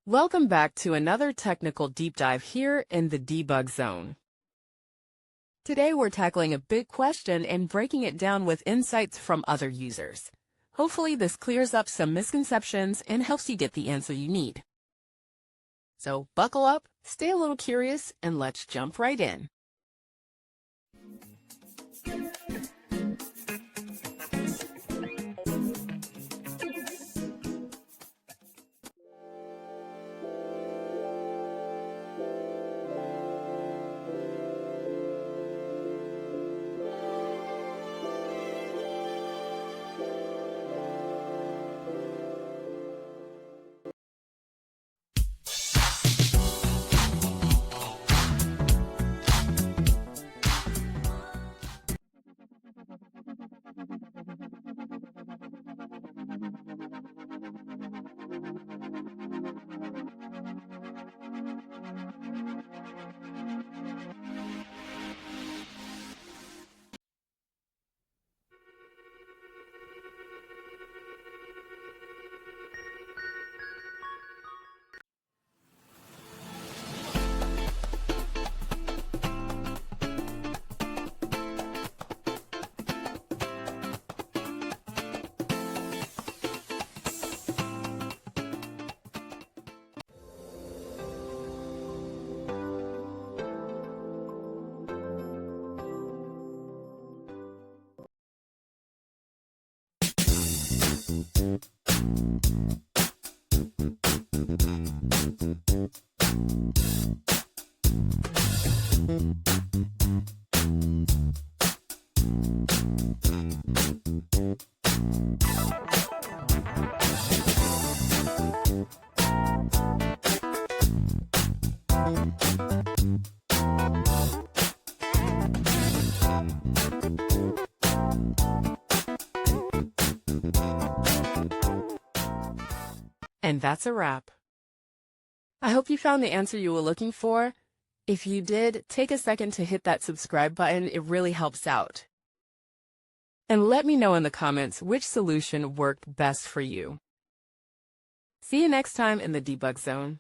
Welcome back to another technical deep dive here in the debug zone. Today we're tackling a big question and breaking it down with insights from other users. Hopefully this clears up some misconceptions and helps you get the answer you need. So buckle up, stay a little curious, and let's jump right in. And that's a wrap. I hope you found the answer you were looking for. If you did, take a second to hit that subscribe button. It really helps out. And let me know in the comments which solution worked best for you. See you next time in the debug zone.